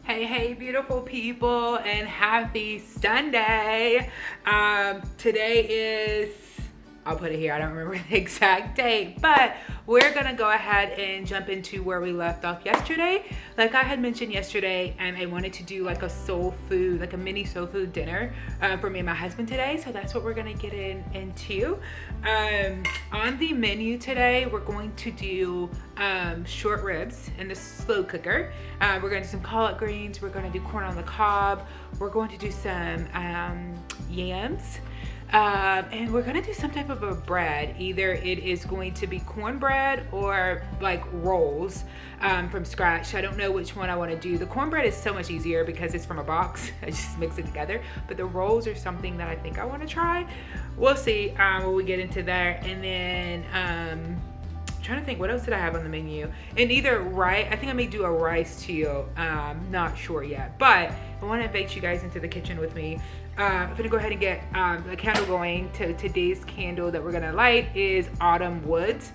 Hey, beautiful people, and happy Sunday. Today is, I'll put it here, I don't remember the exact date, but we're gonna go ahead and jump into where we left off yesterday. Like I had mentioned yesterday, I wanted to do like a soul food, like a mini soul food dinner for me and my husband today. So that's what we're gonna get into. On the menu today, we're going to do short ribs in the slow cooker. We're gonna do some collard greens. We're gonna do corn on the cob. We're going to do some yams. And we're gonna do some type of a bread. Either it is going to be cornbread or like rolls from scratch. I don't know which one I want to do. The cornbread is so much easier because it's from a box. I just mix it together. But the rolls are something that I think I want to try. We'll see when we get into there. And then I'm trying to think, what else did I have on the menu? And either rice, I think I may do a rice too. Not sure yet, but I want to invite you guys into the kitchen with me. I'm gonna go ahead and get the candle going. Today's candle that we're gonna light is Autumn Woods.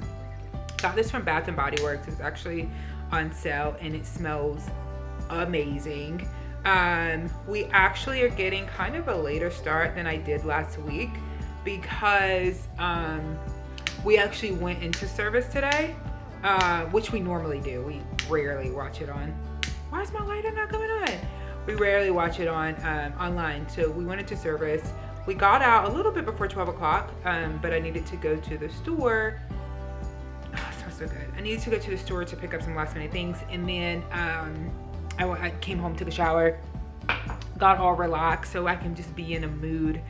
Got this from Bath and Body Works. It's actually on sale and it smells amazing. We actually are getting kind of a later start than I did last week because we actually went into service today, which we normally do. We rarely watch it on. Why is my lighter not coming on? We rarely watch it on online. So we went into service. We got out a little bit before 12 o'clock, but I needed to go to the store. Oh, it smells so good. I needed to go to the store to pick up some last minute things. And then I came home, took a shower, got all relaxed so I can just be in a mood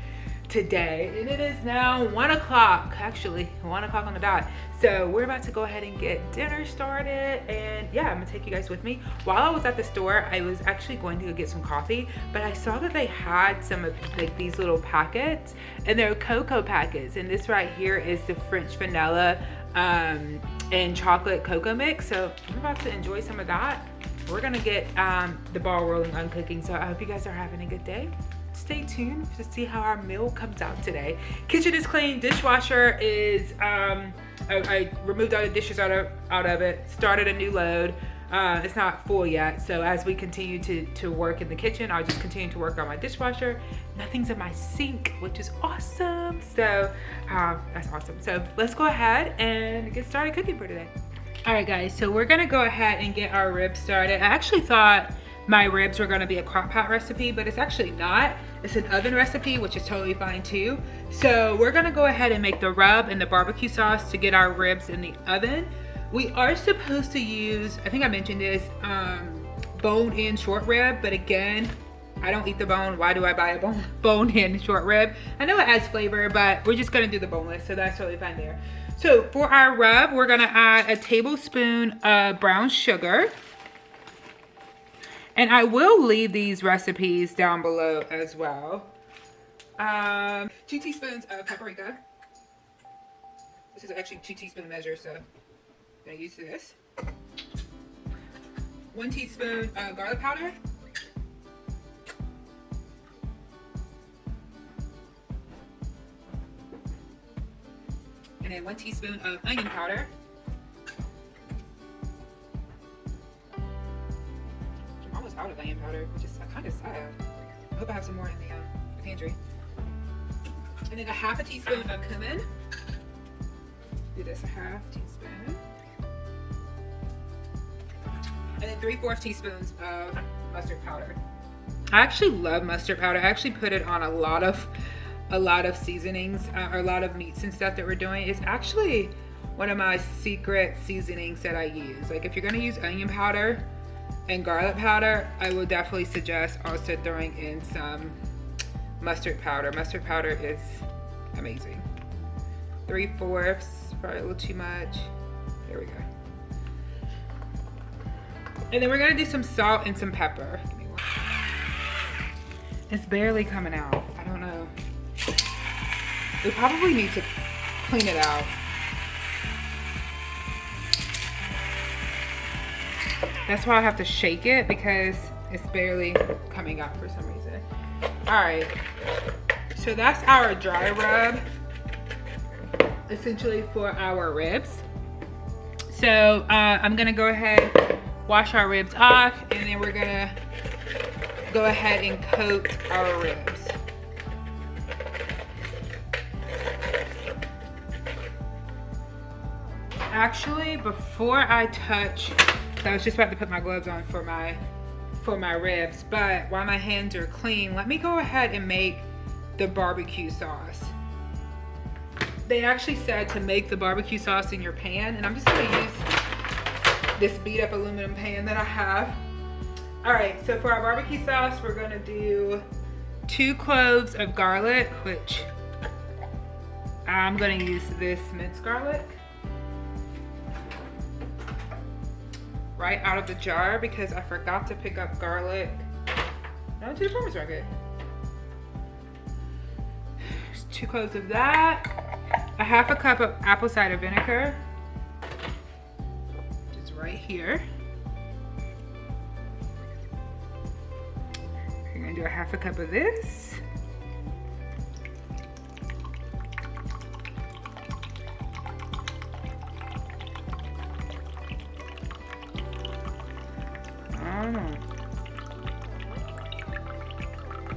today. And it is now 1 o'clock, actually 1 o'clock on the dot. So we're about to go ahead and get dinner started. And yeah, I'm gonna take you guys with me. While I was at the store, I was actually going to go get some coffee, but I saw that they had some of like these little packets, and they're cocoa packets. And this right here is the French vanilla and chocolate cocoa mix. So I'm about to enjoy some of that. We're gonna get the ball rolling on cooking. So I hope you guys are having a good day. Stay tuned to see how our meal comes out today. Kitchen is clean. Dishwasher is I removed all the dishes out of it. Started a new load. It's not full yet, so as we continue to work in the kitchen, I'll just continue to work on my dishwasher. Nothing's in my sink, which is awesome. So that's awesome. So let's go ahead and get started cooking for today. All right, guys. So we're gonna go ahead and get our ribs started. I actually thought my ribs were gonna be a crock pot recipe, but it's actually not. It's an oven recipe, which is totally fine too. So we're gonna go ahead and make the rub and the barbecue sauce to get our ribs in the oven. We are supposed to use, I think I mentioned this, bone-in short rib, but again, I don't eat the bone. Why do I buy a bone-in short rib? I know it adds flavor, but we're just gonna do the boneless, so that's totally fine there. So for our rub, we're gonna add a tablespoon of brown sugar. And I will leave these recipes down below as well. 2 teaspoons of paprika. This is actually 2 teaspoon measure, so I'm gonna use this. 1 teaspoon of garlic powder. And then 1 teaspoon of onion powder. Out of onion powder, which is kind of sad. I hope I have some more in the pantry. And then a 1/2 teaspoon of cumin. Do this, a 1/2 teaspoon. And then 3/4 teaspoons of mustard powder. I actually love mustard powder. I actually put it on a lot of seasonings or a lot of meats and stuff that we're doing. It's actually one of my secret seasonings that I use. Like if you're gonna use onion powder and garlic powder, I will definitely suggest also throwing in some mustard powder. Mustard powder is amazing. 3/4, probably a little too much. There we go. And then we're gonna do some salt and some pepper. Give me one. It's barely coming out. I don't know. We probably need to clean it out. That's why I have to shake it, because it's barely coming out for some reason. All right, so that's our dry rub, essentially for our ribs. So I'm gonna go ahead, wash our ribs off, and then we're gonna go ahead and coat our ribs. Actually, before I touch, I was just about to put my gloves on for my ribs, but while my hands are clean, let me go ahead and make the barbecue sauce. They actually said to make the barbecue sauce in your pan, and I'm just gonna use this beat up aluminum pan that I have. All right, so for our barbecue sauce, we're gonna do 2 cloves of garlic, which I'm gonna use this minced garlic right out of the jar because I forgot to pick up garlic. I went to the farmer's market. 2 cloves of that. A 1/2 cup of apple cider vinegar. Just right here. We're gonna do a 1/2 cup of this.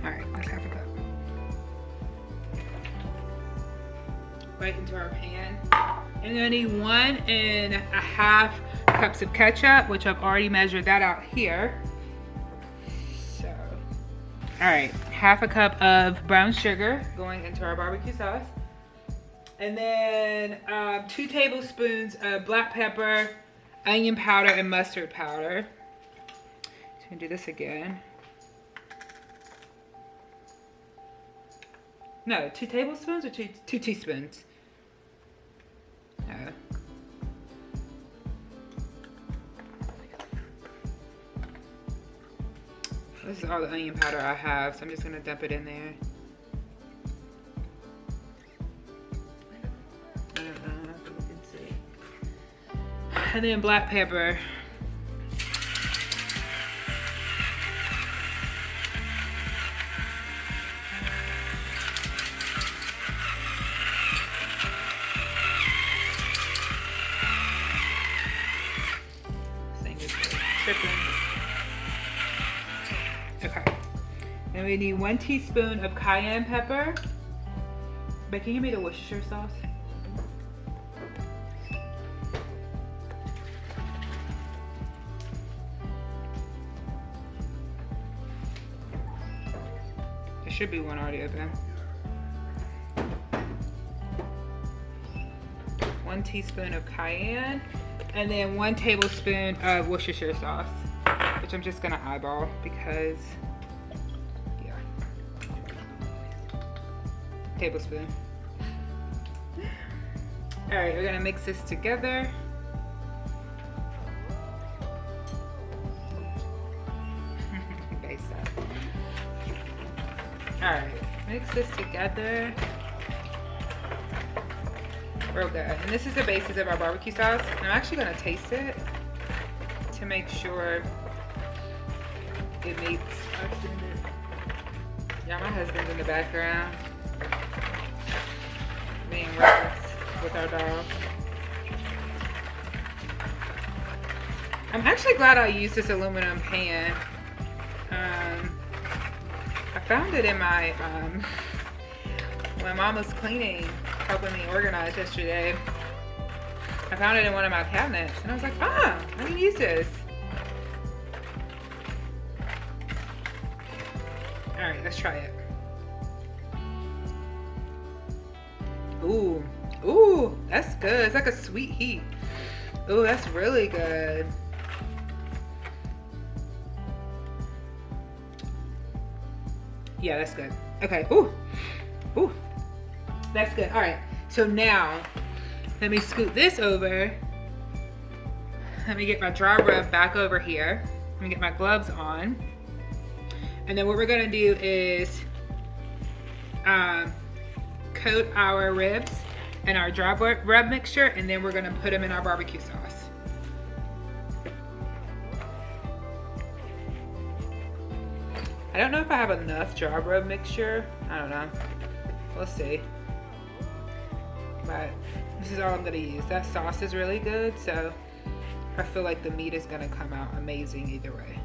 Alright, that's 1/2 cup. Right into our pan. And then I need 1.5 cups of ketchup, which I've already measured that out here. So, alright, 1/2 cup of brown sugar going into our barbecue sauce. And then 2 tablespoons of black pepper, onion powder, and mustard powder. So I'm gonna do this again. No, 2 tablespoons or 2 teaspoons? This is all the onion powder I have, so I'm just gonna dump it in there. I don't know if you can see. And then black pepper. Okay. And we need 1 teaspoon of cayenne pepper. But can you give me the Worcestershire sauce? There should be one already open. 1 teaspoon of cayenne. And then 1 tablespoon of Worcestershire sauce, which I'm just gonna eyeball because, yeah. Tablespoon. All right, we're gonna mix this together. Okay, so. All right, mix this together. Real good. And this is the basis of our barbecue sauce. And I'm actually gonna taste it to make sure it meets our standard. Yeah, my husband's in the background being reckless with our dog. I'm actually glad I used this aluminum pan. I found it in my, when Mom was cleaning, helping me organize yesterday. I found it in one of my cabinets and I was like, I can use this. All right, let's try it. Ooh, that's good. It's like a sweet heat. Ooh, that's really good. Yeah, that's good. Okay, ooh, that's good. All right, so now let me scoot this over. Let me get my dry rub back over here. Let me get my gloves on. And then what we're gonna do is coat our ribs in our dry rub mixture, and then we're gonna put them in our barbecue sauce. I don't know if I have enough dry rub mixture. I don't know. We'll see. But this is all I'm gonna use. That sauce is really good, so I feel like the meat is gonna come out amazing either way.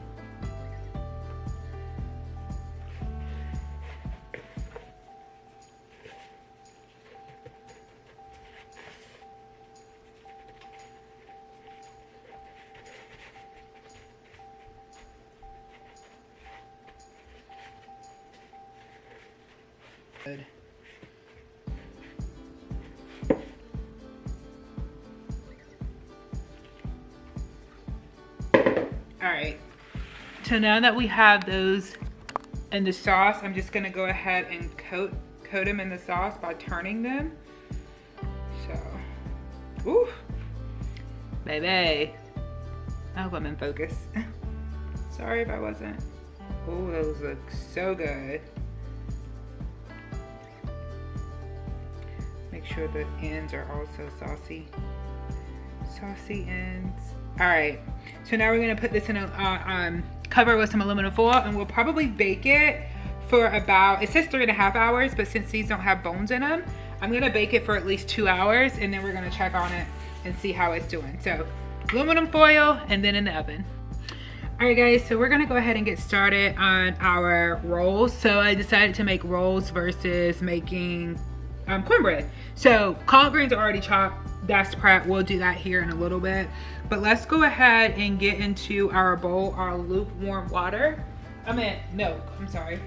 Good. All right, so now that we have those in the sauce, I'm just gonna go ahead and coat them in the sauce by turning them. So, ooh, baby. I hope I'm in focus. Sorry if I wasn't. Oh, those look so good. Make sure the ends are also saucy. Saucy ends. All right, so now we're gonna put this in a cover with some aluminum foil, and we'll probably bake it for about, it says 3.5 hours, but since these don't have bones in them, I'm gonna bake it for at least 2 hours, and then we're gonna check on it and see how it's doing. So aluminum foil and then in the oven. All right guys, so we're gonna go ahead and get started on our rolls. So I decided to make rolls versus making cornbread. So collard greens are already chopped, that's prep. We'll do that here in a little bit. But let's go ahead and get into our bowl, our lukewarm water. Milk, I'm sorry.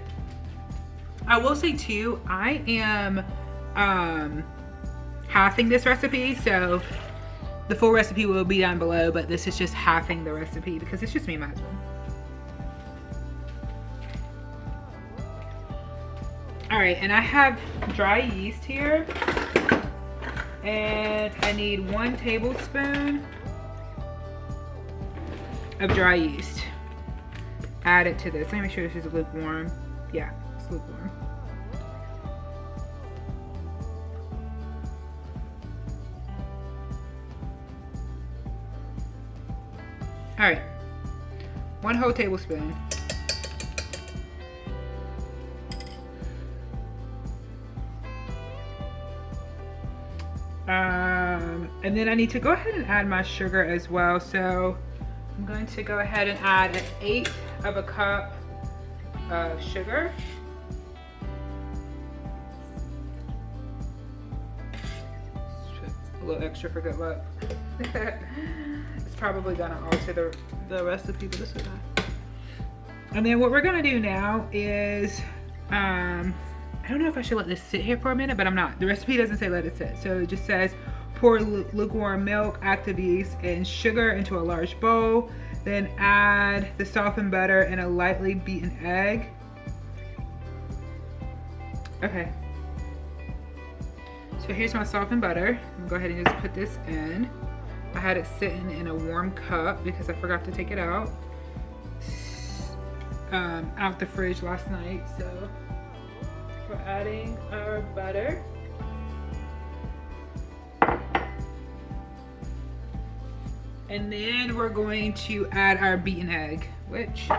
I will say too, I am halving this recipe, so the full recipe will be down below, but this is just halving the recipe because it's just me and my husband. All right, and I have dry yeast here, and I need 1 tablespoon of dry yeast. Add it to this. Let me make sure this is lukewarm. Yeah, it's lukewarm. All right, 1 whole tablespoon. And then I need to go ahead and add my sugar as well. So I'm going to go ahead and add 1/8 of a cup of sugar. A little extra for good luck. It's probably gonna alter the recipe, but this is not. And then what we're gonna do now is, I don't know if I should let this sit here for a minute, but I'm not. The recipe doesn't say let it sit. So it just says pour lukewarm milk, active yeast, and sugar into a large bowl. Then add the softened butter and a lightly beaten egg. Okay. So here's my softened butter. I'm gonna go ahead and just put this in. I had it sitting in a warm cup because I forgot to take it out the fridge last night. So we're adding our butter. And then we're going to add our beaten egg, which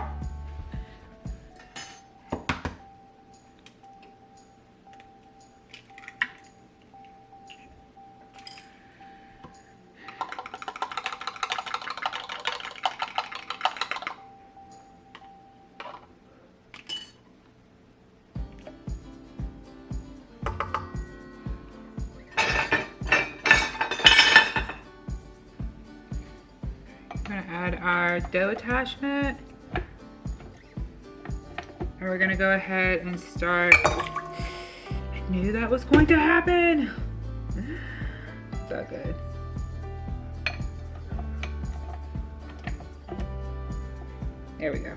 I'm gonna add our dough attachment, and we're gonna go ahead and start. I knew that was going to happen. So good. There we go.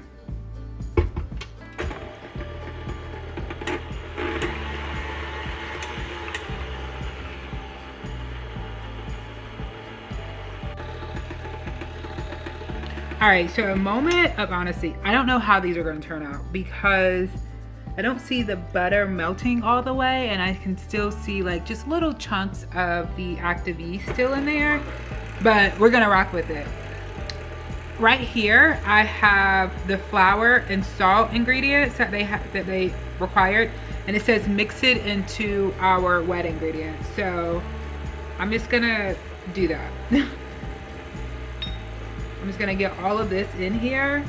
All right, so a moment of honesty. I don't know how these are gonna turn out because I don't see the butter melting all the way, and I can still see like just little chunks of the active yeast still in there, but we're gonna rock with it. Right here, I have the flour and salt ingredients that they required, and it says mix it into our wet ingredients. So I'm just gonna do that. I'm just gonna get all of this in here.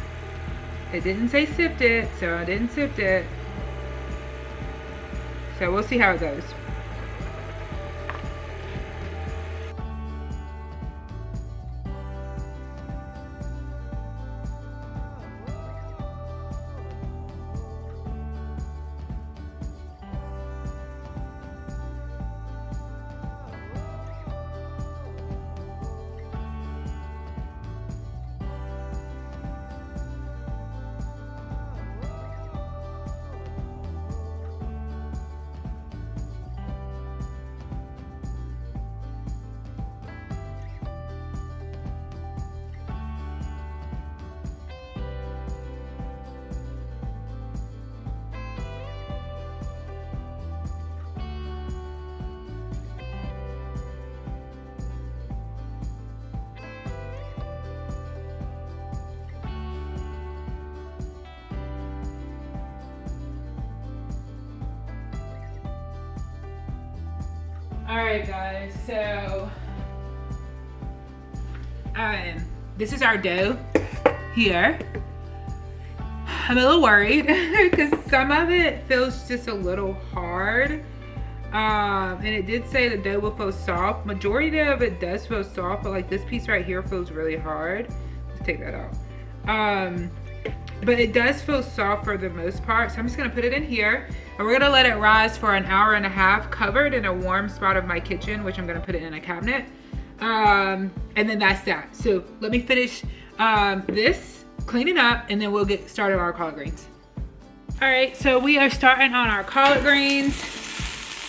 It didn't say sift it, so I didn't sift it. So we'll see how it goes. All right, guys, so this is our dough here. I'm a little worried because some of it feels just a little hard. And it did say the dough will feel soft. Majority of it does feel soft, but like this piece right here feels really hard. Let's take that out. But it does feel soft for the most part. So I'm just gonna put it in here and we're gonna let it rise for an hour and a half, covered in a warm spot of my kitchen, which I'm gonna put it in a cabinet. And then that's that. So let me finish this cleaning up and then we'll get started on our collard greens. All right, so we are starting on our collard greens.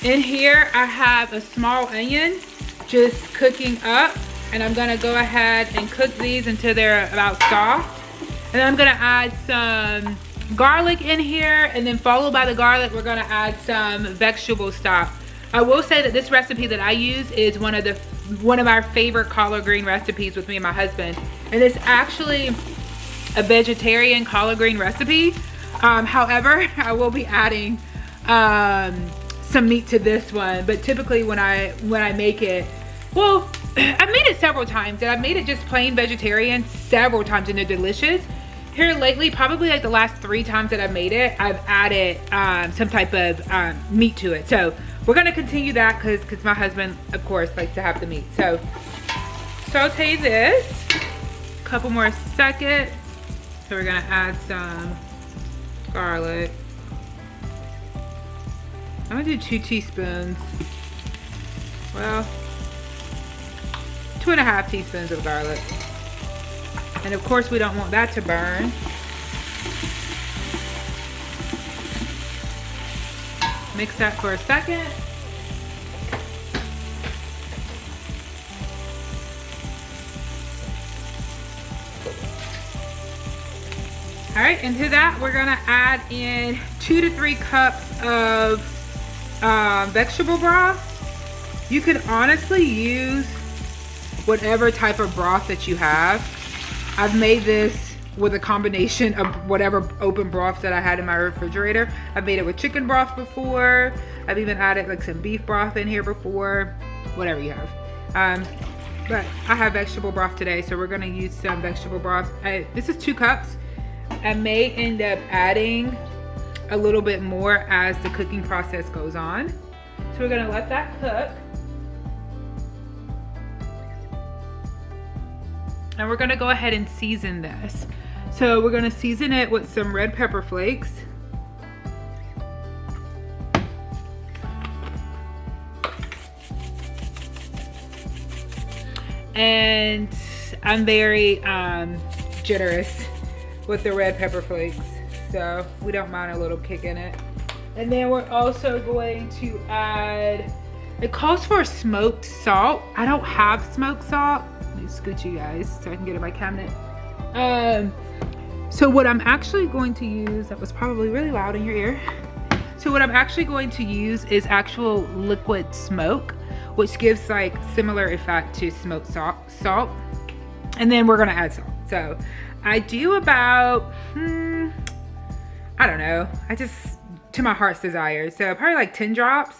In here, I have a small onion just cooking up, and I'm gonna go ahead and cook these until they're about soft. And then I'm gonna add some garlic in here, and then followed by the garlic, we're gonna add some vegetable stock. I will say that this recipe that I use is one of our favorite collard green recipes with me and my husband. And it's actually a vegetarian collard green recipe. However, I will be adding some meat to this one, but typically when I make it, well, I've made it several times, and I've made it just plain vegetarian several times, and they're delicious. Here lately, probably like the last 3 times that I've made it, I've added some type of meat to it. So we're gonna continue that because my husband, of course, likes to have the meat. So saute this, a couple more seconds. So we're gonna add some garlic. I'm gonna do 2 teaspoons. Well, 2.5 teaspoons of garlic. And of course we don't want that to burn. Mix that for a second. All right, and to that we're gonna add in 2 to 3 cups of vegetable broth. You can honestly use whatever type of broth that you have. I've made this with a combination of whatever open broth that I had in my refrigerator. I've made it with chicken broth before. I've even added like some beef broth in here before, whatever you have. But I have vegetable broth today, so we're gonna use some vegetable broth. This is 2 cups. I may end up adding a little bit more as the cooking process goes on. So we're gonna let that cook. And we're gonna go ahead and season this. So we're gonna season it with some red pepper flakes. And I'm very generous with the red pepper flakes, so we don't mind a little kick in it. And then we're also going to add, it calls for smoked salt. I don't have smoked salt. Let me scoot you guys so I can get in my cabinet. So what I'm actually going to use, that was probably really loud in your ear. So what I'm actually going to use is actual liquid smoke, which gives like similar effect to smoked salt. And then we're gonna add salt. So I do about, I don't know, I just, to my heart's desire. So probably like 10 drops.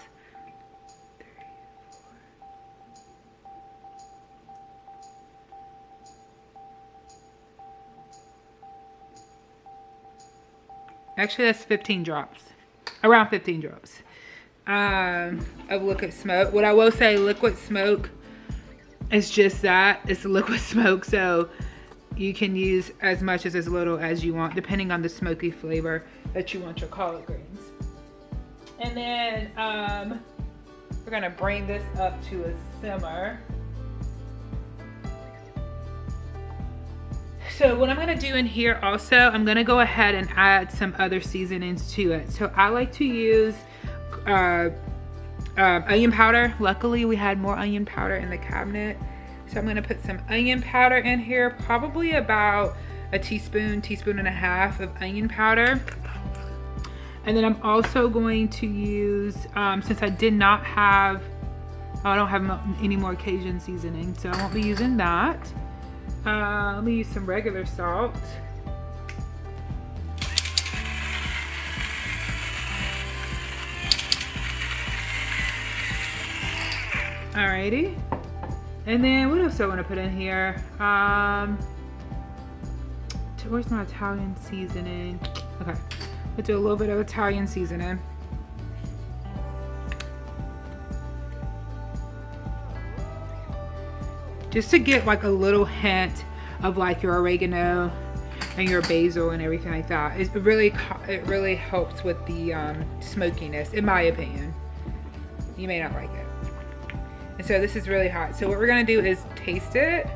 Actually, that's 15 drops. Around 15 drops of liquid smoke. What I will say, liquid smoke is just that. It's liquid smoke, so you can use as much as little as you want, depending on the smoky flavor that you want your collard greens. And then we're gonna bring this up to a simmer. So what I'm gonna do in here also, I'm gonna go ahead and add some other seasonings to it. So I like to use onion powder. Luckily we had more onion powder in the cabinet. So I'm gonna put some onion powder in here, probably about a teaspoon, teaspoon and a half of onion powder. And then I'm also going to use, since I don't have any more Cajun seasoning, so I won't be using that. Let me use some regular salt. Alrighty. And then what else do I want to put in here? Where's my Italian seasoning? Okay, let's do a little bit of Italian seasoning. Just to get like a little hint of like your oregano and your basil and everything like that. It really helps with the smokiness, in my opinion. You may not like it. And so this is really hot. So what we're gonna do is taste it.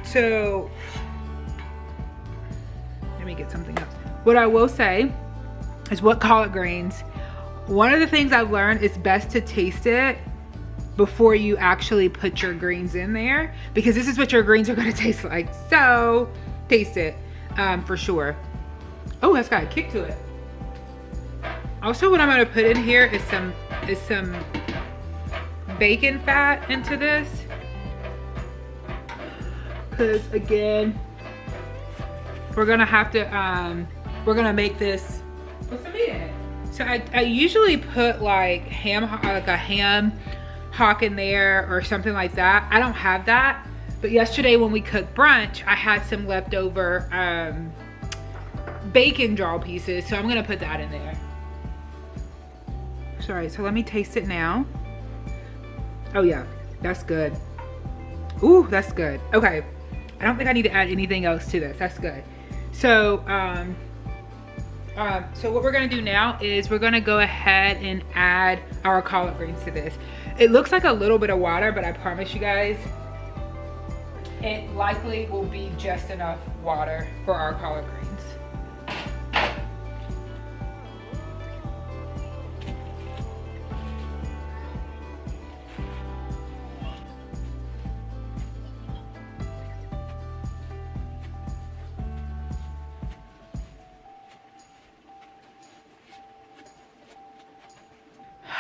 So let me get something else. What I will say is what collard greens, one of the things I've learned is best to taste it before you actually put your greens in there, because this is what your greens are gonna taste like. So taste it for sure. Oh, that's got a kick to it. Also, what I'm gonna put in here is some bacon fat into this, because again, we're gonna have to we're gonna make this with some meat in it. So I usually put like a ham hock in there or something like that. I don't have that, but yesterday when we cooked brunch, I had some leftover bacon jaw pieces, so I'm gonna put that in there. Sorry, so let me taste it now. Oh yeah, that's good. Ooh, that's good. Okay, I don't think I need to add anything else to this. That's good. So so what we're gonna do now is we're gonna go ahead and add our collard greens to this. It looks like a little bit of water, but I promise you guys, it likely will be just enough water for our collard greens.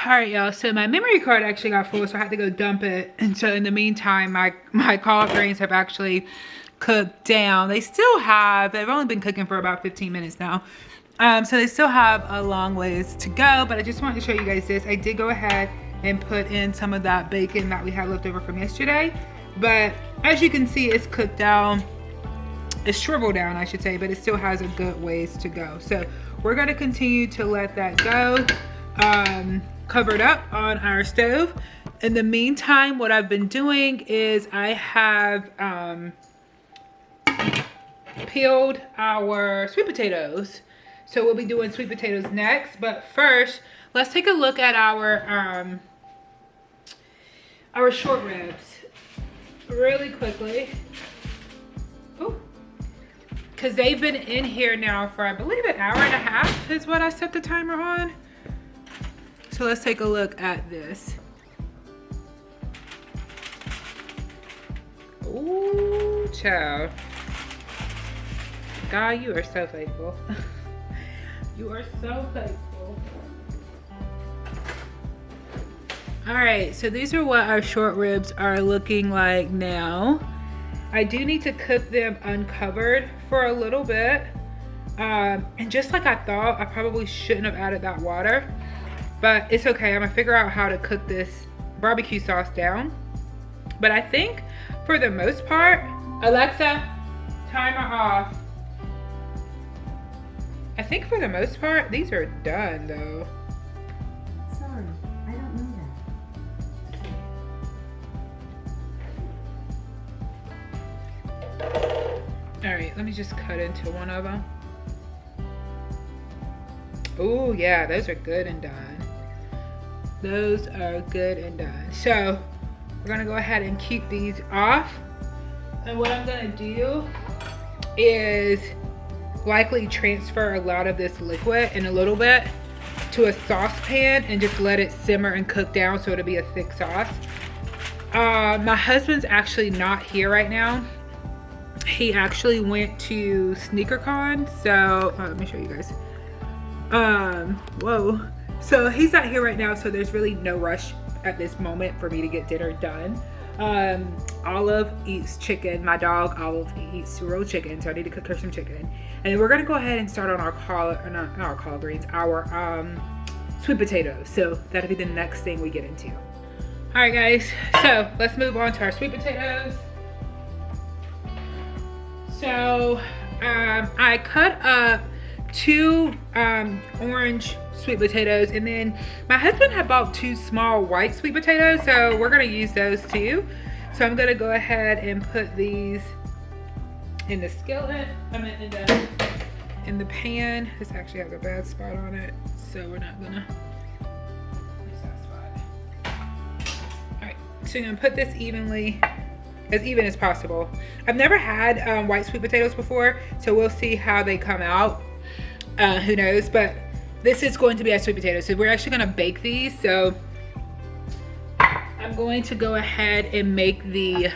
All right, y'all, so my memory card actually got full, so I had to go dump it. And so in the meantime, my collard greens have actually cooked down. They've only been cooking for about 15 minutes now. So they still have a long ways to go, but I just wanted to show you guys this. I did go ahead and put in some of that bacon that we had left over from yesterday. But as you can see, it's cooked down. It's shriveled down, I should say, but it still has a good ways to go. So we're gonna continue to let that go. Covered up on our stove. In the meantime, what I've been doing is I have peeled our sweet potatoes. So we'll be doing sweet potatoes next, but first, let's take a look at our short ribs really quickly. Ooh. Because they've been in here now for, I believe, an hour and a half is what I set the timer on. So let's take a look at this. Ooh, child. God, you are so faithful. You are so faithful. All right, so these are what our short ribs are looking like now. I do need to cook them uncovered for a little bit. And just like I thought, I probably shouldn't have added that water. But it's okay, I'm gonna figure out how to cook this barbecue sauce down. But I think for the most part, Alexa, timer off. I think for the most part, these are done though. Sorry, I don't know that. All right, let me just cut into one of them. Oh yeah, those are good and done. Those are good and done. So we're gonna go ahead and keep these off. And what I'm gonna do is likely transfer a lot of this liquid in a little bit to a saucepan and just let it simmer and cook down so it'll be a thick sauce. My husband's actually not here right now. He actually went to SneakerCon, so let me show you guys. Whoa. So he's not here right now, so there's really no rush at this moment for me to get dinner done. Olive eats chicken. My dog Olive eats rolled chicken, so I need to cook her some chicken. And then we're gonna go ahead and start on our not our collard greens, our sweet potatoes. So that'll be the next thing we get into. All right, guys, so let's move on to our sweet potatoes. So I cut up 2 orange sweet potatoes, and then my husband had bought 2 small white sweet potatoes, so we're gonna use those too. So I'm gonna go ahead and put these in the skillet. I mean in the pan. This actually has a bad spot on it, so we're not gonna use that spot. All right, so I'm gonna put this evenly, as even as possible. I've never had white sweet potatoes before, so we'll see how they come out. Who knows, but this is going to be a sweet potato. So we're actually gonna bake these. So I'm going to go ahead and make the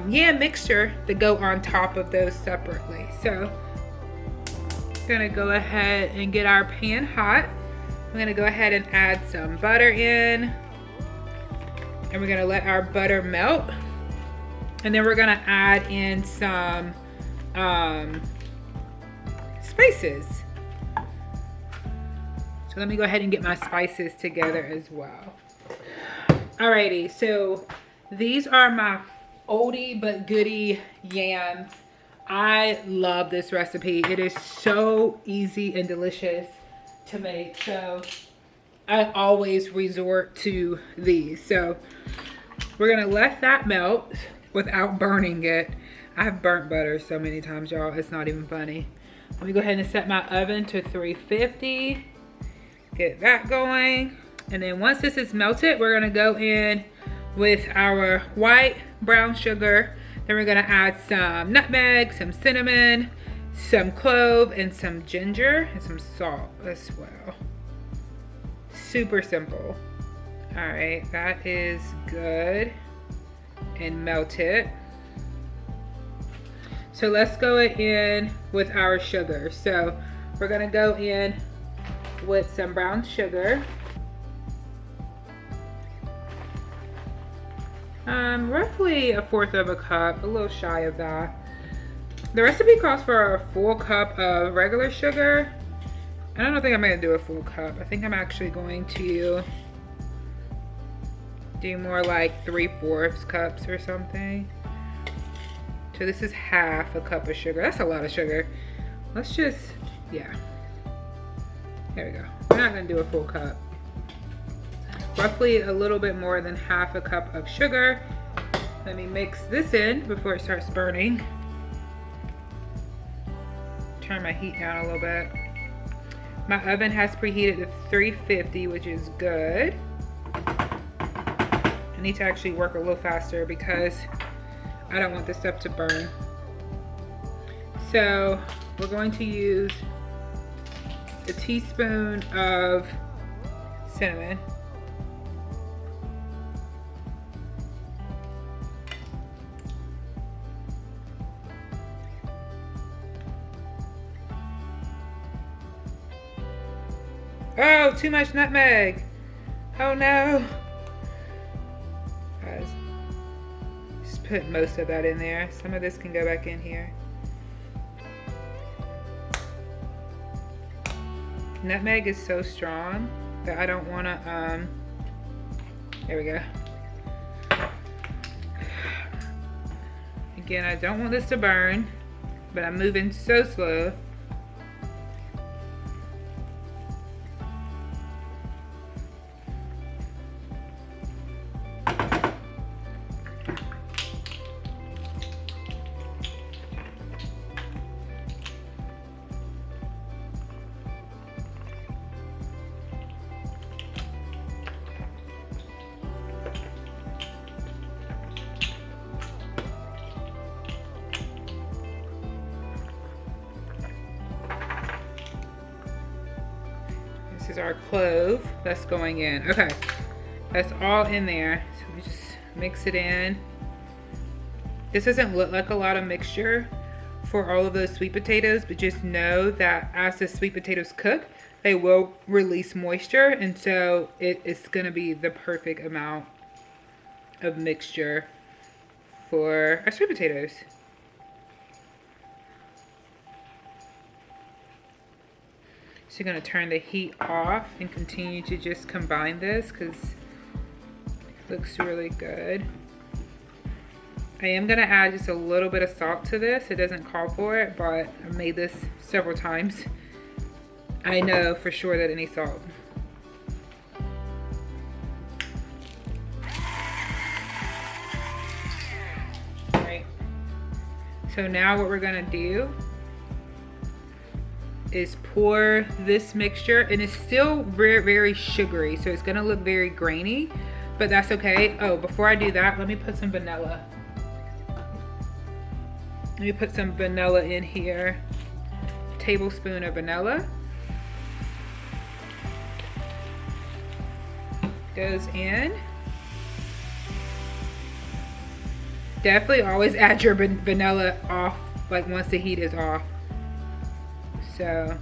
yam mixture to go on top of those separately. So I'm gonna go ahead and get our pan hot. I'm gonna go ahead and add some butter in, and we're gonna let our butter melt. And then we're gonna add in some spices. So let me go ahead and get my spices together as well. Alrighty, so these are my oldie but goodie yams. I love this recipe. It is so easy and delicious to make. So I always resort to these. So we're gonna let that melt without burning it. I've burnt butter so many times, y'all. It's not even funny. Let me go ahead and set my oven to 350. Get that going. And then once this is melted, we're gonna go in with our white brown sugar. Then we're gonna add some nutmeg, some cinnamon, some clove, and some ginger, and some salt as well. Super simple. All right, that is good. And melt it. So let's go in with our sugar. So we're gonna go in with some brown sugar. Roughly 1/4 of a cup, a little shy of that. The recipe calls for a full cup of regular sugar. I don't think I'm gonna do a full cup. I think I'm actually going to do more like 3/4 cups or something. So this is 1/2 a cup of sugar. That's a lot of sugar. Let's just, yeah. There we go. We're not gonna do a full cup. Roughly a little bit more than 1/2 a cup of sugar. Let me mix this in before it starts burning. Turn my heat down a little bit. My oven has preheated to 350, which is good. I need to actually work a little faster because I don't want this stuff to burn. So we're going to use a teaspoon of cinnamon. Oh, too much nutmeg. Oh no. Guys, just put most of that in there. Some of this can go back in here. Nutmeg is so strong that I don't want to, there we go. Again, I don't want this to burn, but I'm moving so slow. This is our clove that's going in. Okay, that's all in there. So we just mix it in. This doesn't look like a lot of mixture for all of those sweet potatoes, but just know that as the sweet potatoes cook, they will release moisture, and so it's gonna be the perfect amount of mixture for our sweet potatoes. So you're gonna turn the heat off and continue to just combine this because Looks really good. I am gonna add just a little bit of salt to this. It doesn't call for it, but I've made this several times. I know for sure that it needs salt. Right. So now what we're gonna do is pour this mixture, and it's still very, very sugary, so it's gonna look very grainy, but that's okay. Oh, before I do that, let me put some vanilla. Let me put some vanilla in here. Tablespoon of vanilla. Goes in. Definitely always add your vanilla off, like once the heat is off. So,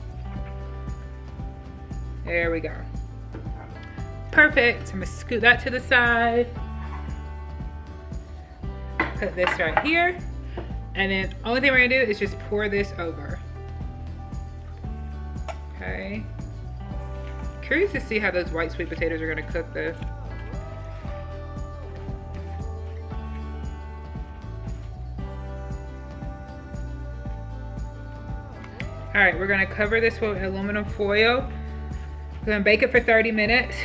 there we go. Perfect. I'm gonna scoot that to the side. Put this right here. And then only thing we're gonna do is just pour this over. Okay. Curious to see how those white sweet potatoes are gonna cook though. All right, we're gonna cover this with aluminum foil. We're gonna bake it for 30 minutes.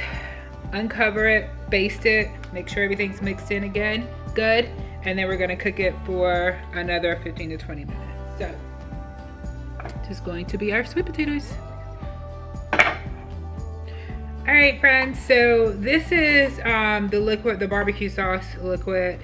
Uncover it, baste it, make sure everything's mixed in again, good. And then we're gonna cook it for another 15 to 20 minutes. So, this is going to be our sweet potatoes. All right, friends, so this is the liquid, the barbecue sauce liquid.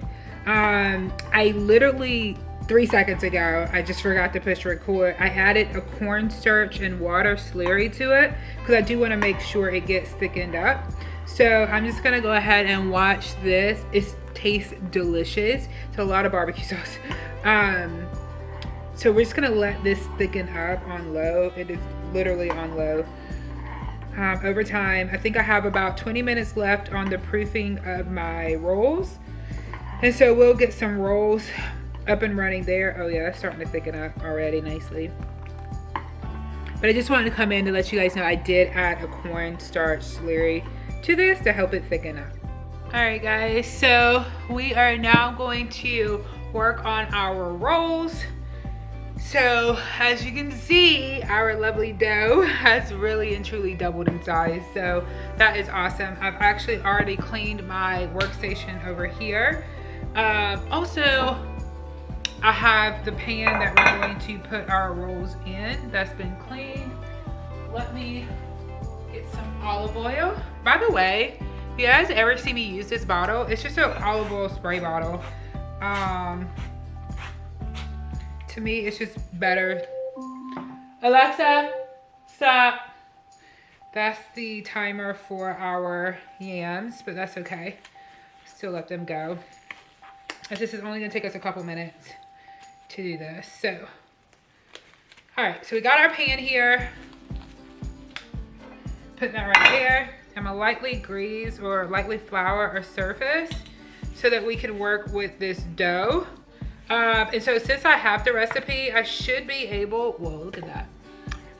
I literally 3 seconds ago, I just forgot to push record. I added a cornstarch and water slurry to it because I do want to make sure it gets thickened up. So I'm just gonna go ahead and watch this. It tastes delicious. It's a lot of barbecue sauce. So we're just gonna let this thicken up on low. It is literally on low. Over time, I think I have about 20 minutes left on the proofing of my rolls. And so we'll get some rolls up and running there. Oh yeah, it's starting to thicken up already nicely. But I just wanted to come in to let you guys know I did add a cornstarch slurry to this to help it thicken up. All right guys, so we are now going to work on our rolls. So as you can see, our lovely dough has really and truly doubled in size. So that is awesome. I've actually already cleaned my workstation over here. Also, I have the pan that we're going to put our rolls in that's been cleaned. Let me get some olive oil. By the way, if you guys ever see me use this bottle, it's just an olive oil spray bottle. To me, it's just better. Alexa, stop. That's the timer for our yams, but that's okay. Still let them go. This is only gonna take us a couple minutes to do this. So, all right, so we got our pan here. Put that right there. I'm gonna lightly grease or lightly flour our surface so that we can work with this dough. And so since I have the recipe, I should be able, whoa, look at that.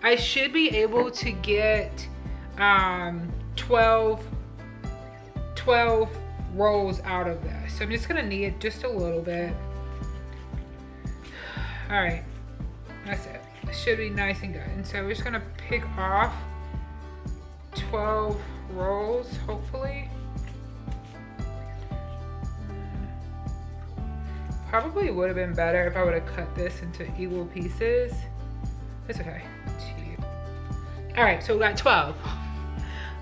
I should be able to get 12 rolls out of this. So I'm just gonna knead just a little bit. All right, that's it. It should be nice and good. And so we're just gonna pick off 12 rolls, hopefully. Probably would have been better if I would have cut this into equal pieces. It's okay. All right, so we got 12.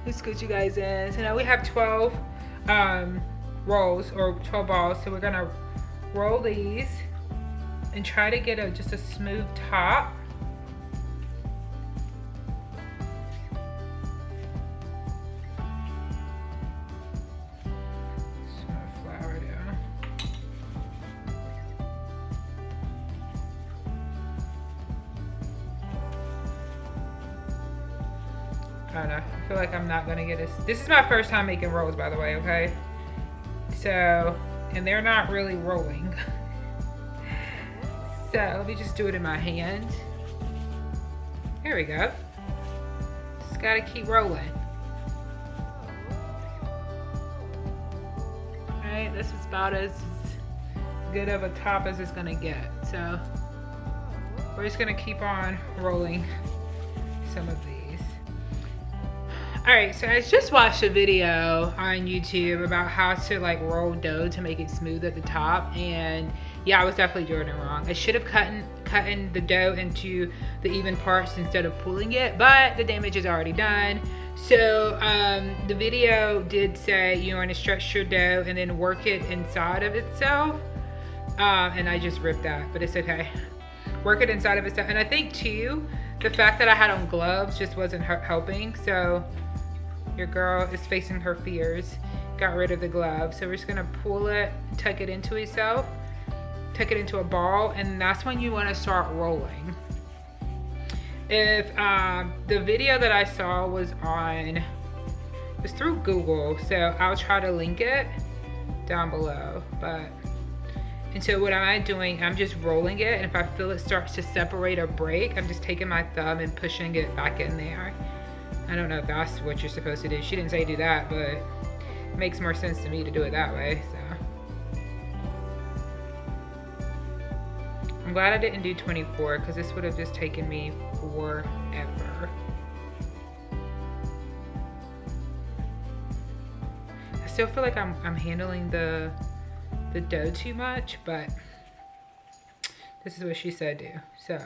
Let's scoot you guys in. So now we have 12 rolls or 12 balls. So we're gonna roll these and try to get just a smooth top. I don't know. I feel like I'm not gonna get this. This is my first time making rolls, by the way, okay? So, and they're not really rolling. So, let me just do it in my hand. There we go. Just gotta keep rolling. right? This is about as good of a top as it's gonna get. So we're just gonna keep on rolling some of these. All right, so I just watched a video on YouTube about how to like roll dough to make it smooth at the top, and yeah, I was definitely doing it wrong. I should have cut the dough into the even parts instead of pulling it, but the damage is already done. So the video did say you want to stretch your dough and then work it inside of itself, and I just ripped that, but it's okay. Work it inside of itself, and I think too, the fact that I had on gloves just wasn't helping. So your girl is facing her fears. Got rid of the gloves, so we're just gonna pull it, tuck it into itself, tuck it into a ball, and that's when you want to start rolling. If the video that I saw was through Google, so I'll try to link it down below. And so what am I doing? I'm just rolling it, and if I feel it starts to separate or break, I'm just taking my thumb and pushing it back in there. I don't know if that's what you're supposed to do. She didn't say do that, but it makes more sense to me to do it that way, so. I'm glad I didn't do 24, because this would have just taken me forever. I still feel like I'm handling the dough too much, but this is what she said do. So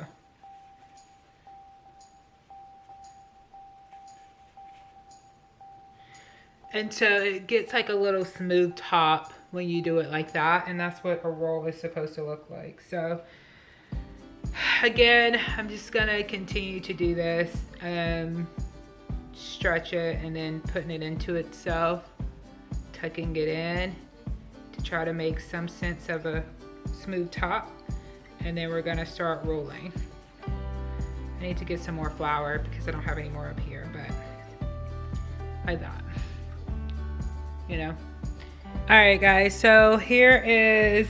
and so it gets like a little smooth top when you do it like that, and that's what a roll is supposed to look like. So again, I'm just gonna continue to do this, stretch it and then putting it into itself, tucking it in to try to make some sense of a smooth top, and then we're gonna start rolling. I need to get some more flour because I don't have any more up here, but I thought, you know. All right guys, so here is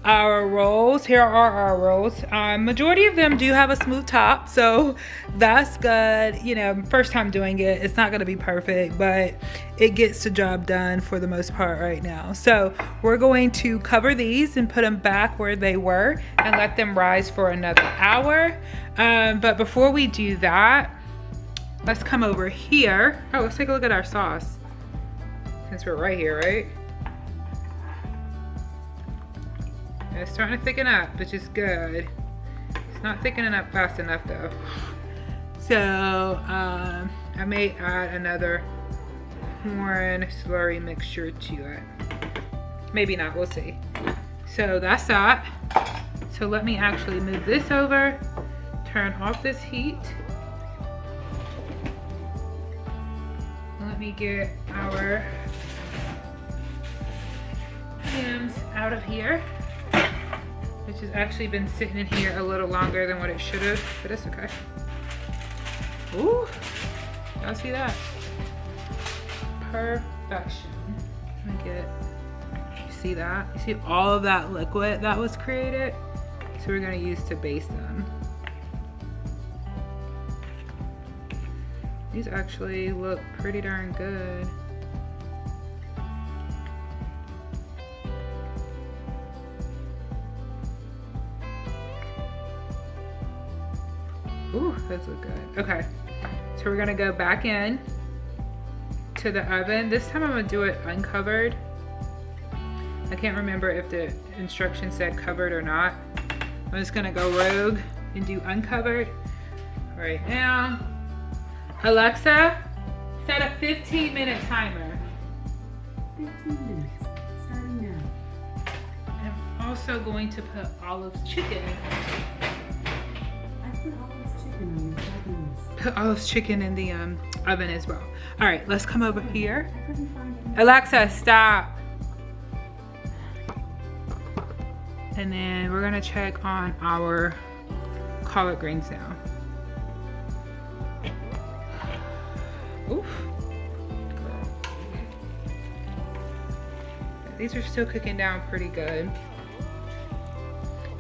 our rolls. Here are our rolls. Majority of them do have a smooth top, so that's good. You know, first time doing it, it's not gonna be perfect, but it gets the job done for the most part right now. So we're going to cover these and put them back where they were and let them rise for another hour. But before we do that, let's come over here. Oh, let's take a look at our sauce, since we're right here, right? It's starting to thicken up, which is good. It's not thickening up fast enough though. So I may add another corn slurry mixture to it. Maybe not, we'll see. So that's that. So let me actually move this over, turn off this heat. Let me get our hams out of here, which has actually been sitting in here a little longer than what it should have, but it's okay. Ooh, y'all see that? Perfection. Let me get, you see that? You see all of that liquid that was created? So we're gonna use to baste them. These actually look pretty darn good. Ooh, those look good. Okay, so we're gonna go back in to the oven. This time I'm gonna do it uncovered. I can't remember if the instructions said covered or not. I'm just gonna go rogue and do uncovered right now. Alexa, set a 15-minute timer. 15 minutes, starting now. I'm also going to put Olive's chicken. I put Olive's chicken on your sardines. Put Olive's chicken in the oven as well. All right, let's come over here. I couldn't find it. Alexa, stop. And then we're gonna check on our collard greens now. Oof. These are still cooking down pretty good.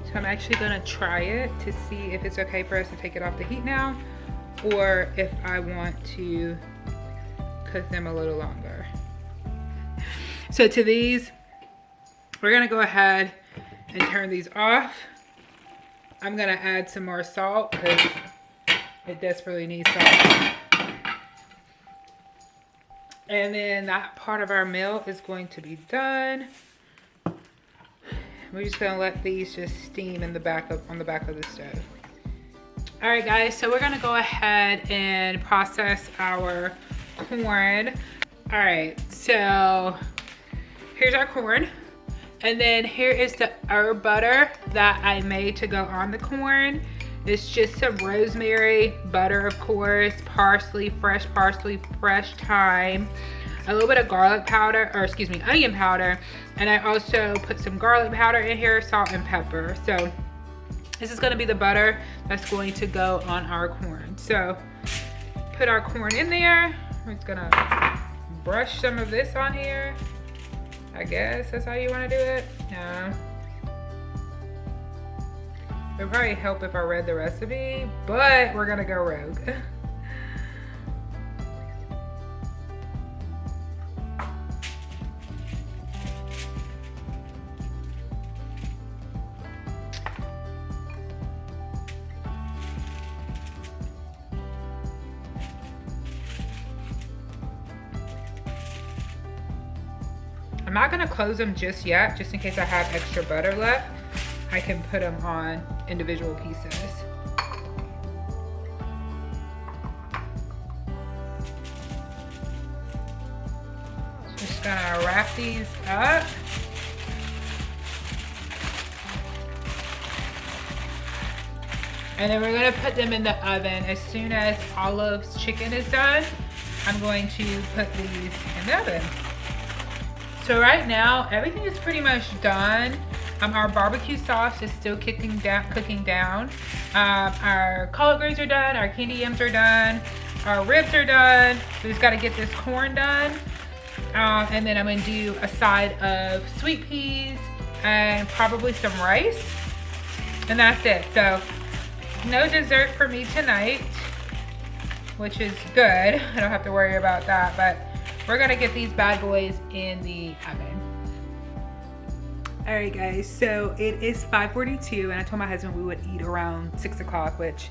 So I'm actually gonna try it to see if it's okay for us to take it off the heat now, or if I want to cook them a little longer. So to these, we're gonna go ahead and turn these off. I'm gonna add some more salt because it desperately needs salt. And then that part of our meal is going to be done. We're just gonna let these just steam in the on the back of the stove. All right, guys, so we're gonna go ahead and process our corn. All right, so here's our corn. And then here is the herb butter that I made to go on the corn. It's just some rosemary, butter, of course, parsley, fresh thyme, a little bit of garlic powder, or excuse me, onion powder. And I also put some garlic powder in here, salt and pepper. So this is gonna be the butter that's going to go on our corn. So put our corn in there. We're just gonna brush some of this on here. I guess that's how you wanna do it. No. It would probably help if I read the recipe, but we're gonna go rogue. I'm not gonna close them just yet, just in case I have extra butter left. I can put them on individual pieces. Just gonna wrap these up. And then we're gonna put them in the oven. As soon as Olive's chicken is done, I'm going to put these in the oven. So right now, everything is pretty much done. Our barbecue sauce is still cooking down. Our collard greens are done. Our candy yams are done. Our ribs are done. We just got to get this corn done. And then I'm going to do a side of sweet peas and probably some rice. And that's it. So no dessert for me tonight, which is good. I don't have to worry about that. But we're going to get these bad boys in the oven. All right, guys, so it is 5:42 and I told my husband we would eat around 6 o'clock, which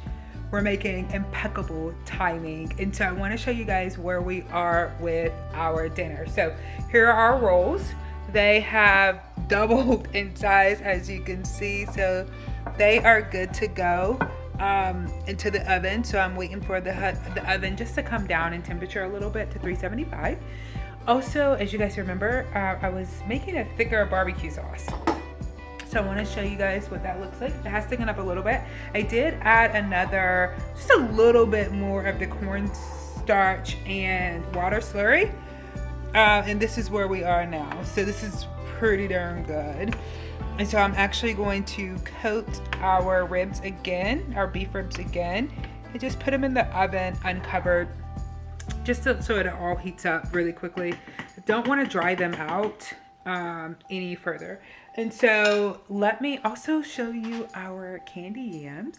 we're making impeccable timing. And so I want to show you guys where we are with our dinner. So here are our rolls. They have doubled in size, as you can see. So they are good to go into the oven. So I'm waiting for the oven just to come down in temperature a little bit to 375. Also, as you guys remember, I was making a thicker barbecue sauce. So I want to show you guys what that looks like. It has thickened up a little bit. I did add just a little bit more of the cornstarch and water slurry. And this is where we are now. So this is pretty darn good. And so I'm actually going to coat our ribs again, our beef ribs again, and just put them in the oven uncovered, just so it all heats up really quickly. I don't want to dry them out any further. And so let me also show you our candy yams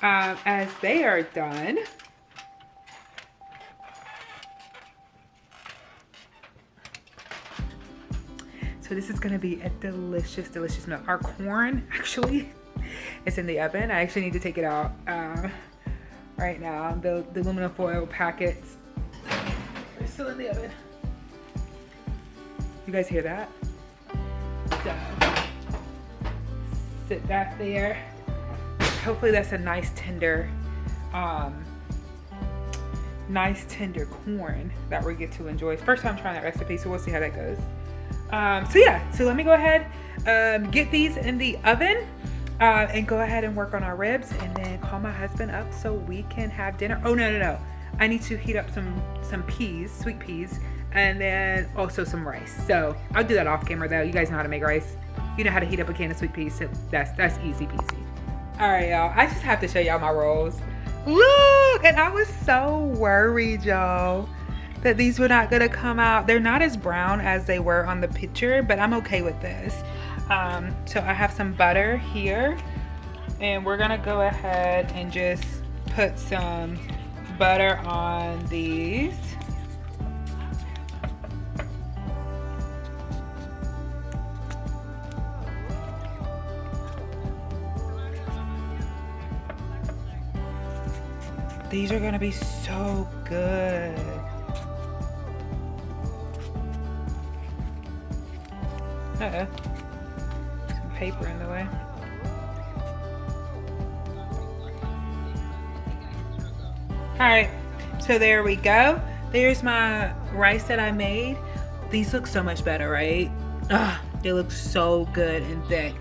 as they are done. So this is gonna be a delicious, delicious meal. Our corn actually is in the oven. I actually need to take it out right now. The aluminum foil packets are still in the oven. You guys hear that? So, sit that there. Hopefully that's a nice tender corn that we get to enjoy. First time trying that recipe, so we'll see how that goes. So let me go ahead, get these in the oven, and go ahead and work on our ribs, and then call my husband up so we can have dinner. Oh, no. I need to heat up some peas, sweet peas, and then also some rice. So I'll do that off camera though. You guys know how to make rice. You know how to heat up a can of sweet peas, so that's easy peasy. All right, y'all, I just have to show y'all my rolls. Look, and I was so worried, y'all, that these were not gonna come out. They're not as brown as they were on the picture, but I'm okay with this. So I have some butter here, and we're gonna go ahead and just put some butter on these. These are gonna be so good. Uh-oh. Some paper in the way. Alright, so there we go. There's my rice that I made. These look so much better, right? Ugh, they look so good and thick.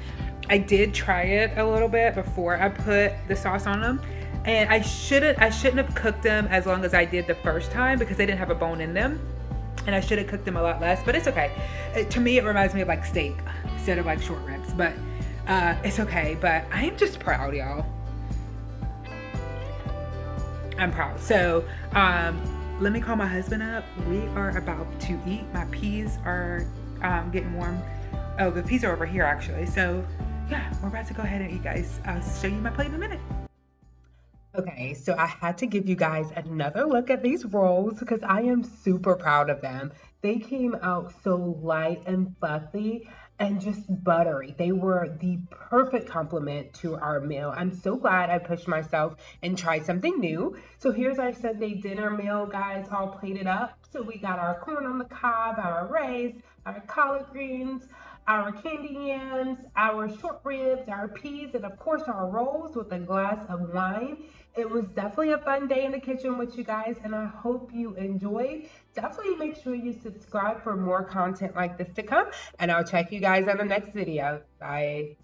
I did try it a little bit before I put the sauce on them. And I shouldn't have cooked them as long as I did the first time because they didn't have a bone in them. And I should have cooked them a lot less, but it's okay. To me, it reminds me of like steak instead of like short ribs, but it's okay. But I am just proud, y'all. I'm proud. So let me call my husband up. We are about to eat. My peas are getting warm. Oh, the peas are over here actually. So yeah, we're about to go ahead and eat, guys. I'll show you my plate in a minute. Okay, so I had to give you guys another look at these rolls because I am super proud of them. They came out so light and fluffy and just buttery. They were the perfect complement to our meal. I'm so glad I pushed myself and tried something new. So here's our Sunday dinner meal, guys, all plated up. So we got our corn on the cob, our rice, our collard greens, our candy yams, our short ribs, our peas, and of course our rolls with a glass of wine. It was definitely a fun day in the kitchen with you guys, and I hope you enjoyed. Definitely make sure you subscribe for more content like this to come, and I'll check you guys on the next video. Bye.